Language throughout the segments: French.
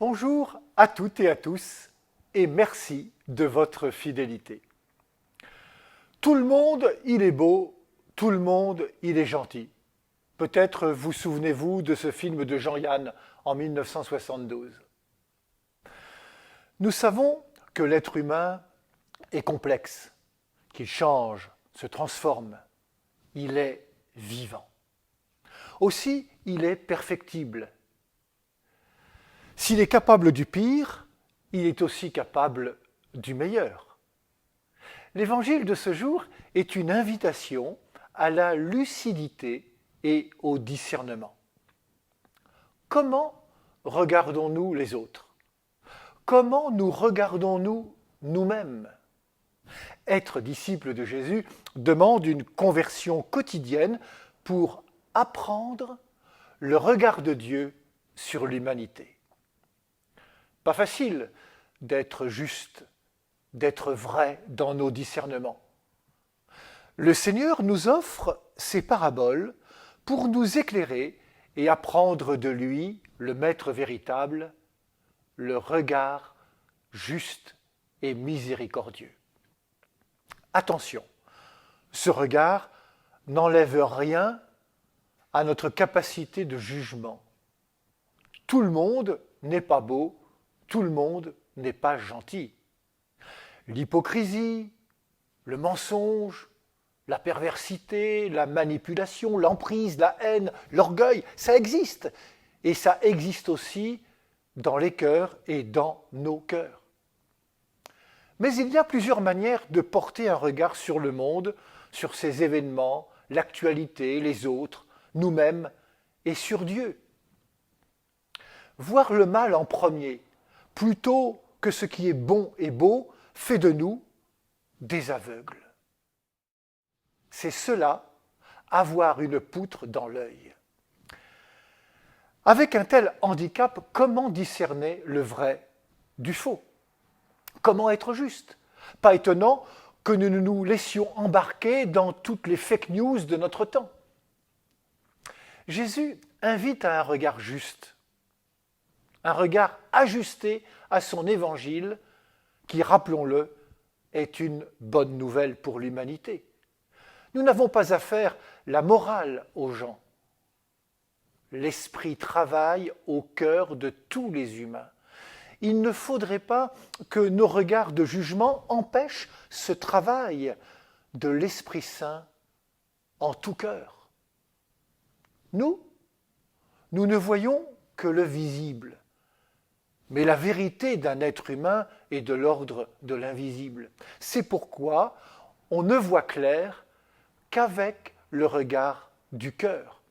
Bonjour à toutes et à tous et merci de votre fidélité. Tout le monde, il est beau, tout le monde, il est gentil. Peut-être vous souvenez-vous de ce film de Jean-Yann en 1972. Nous savons que l'être humain est complexe, qu'il change, se transforme. Il est vivant. Aussi, il est perfectible. S'il est capable du pire, il est aussi capable du meilleur. L'évangile de ce jour est une invitation à la lucidité et au discernement. Comment regardons-nous les autres? Comment nous regardons-nous nous-mêmes? Être disciple de Jésus demande une conversion quotidienne pour apprendre le regard de Dieu sur l'humanité. Pas facile d'être juste, d'être vrai dans nos discernements. Le Seigneur nous offre ces paraboles pour nous éclairer et apprendre de lui, le Maître véritable, le regard juste et miséricordieux. Attention, ce regard n'enlève rien à notre capacité de jugement. Tout le monde n'est pas beau, tout le monde n'est pas gentil. L'hypocrisie, le mensonge, la perversité, la manipulation, l'emprise, la haine, l'orgueil, ça existe. Et ça existe aussi dans les cœurs et dans nos cœurs. Mais il y a plusieurs manières de porter un regard sur le monde, sur ses événements, l'actualité, les autres, nous-mêmes et sur Dieu. Voir le mal en premier, plutôt que ce qui est bon et beau, fait de nous des aveugles. C'est cela, avoir une poutre dans l'œil. Avec un tel handicap, comment discerner le vrai du faux? Comment être juste? Pas étonnant que nous nous laissions embarquer dans toutes les fake news de notre temps. Jésus invite à un regard juste, un regard ajusté à son évangile qui, rappelons-le, est une bonne nouvelle pour l'humanité. Nous n'avons pas à faire la morale aux gens. L'esprit travaille au cœur de tous les humains. Il ne faudrait pas que nos regards de jugement empêchent ce travail de l'Esprit Saint en tout cœur. Nous ne voyons que le visible. Mais la vérité d'un être humain est de l'ordre de l'invisible. C'est pourquoi on ne voit clair qu'avec le regard du cœur,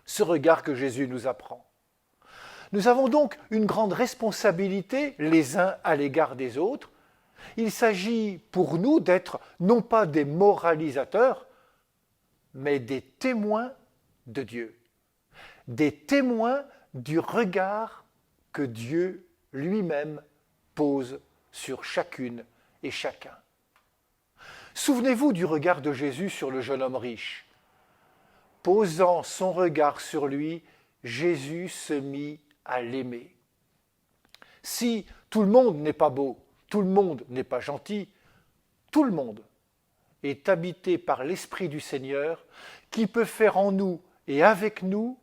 ce regard que Jésus nous apprend. Nous avons donc une grande responsabilité les uns à l'égard des autres. Il s'agit pour nous d'être non pas des moralisateurs, mais des témoins de Dieu, des témoins du regard que Dieu lui-même pose sur chacune et chacun. Souvenez-vous du regard de Jésus sur le jeune homme riche. Posant son regard sur lui, Jésus se mit à l'aimer. Si tout le monde n'est pas beau, tout le monde n'est pas gentil, tout le monde est habité par l'Esprit du Seigneur qui peut faire en nous et avec nous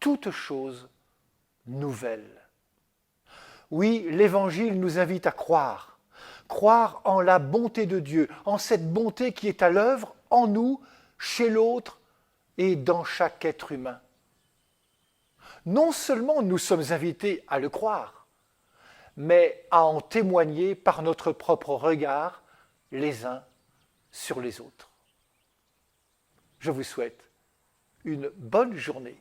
toutes choses nouvelles. Oui, l'Évangile nous invite à croire en la bonté de Dieu, en cette bonté qui est à l'œuvre en nous, chez l'autre et dans chaque être humain. Non seulement nous sommes invités à le croire, mais à en témoigner par notre propre regard les uns sur les autres. Je vous souhaite une bonne journée.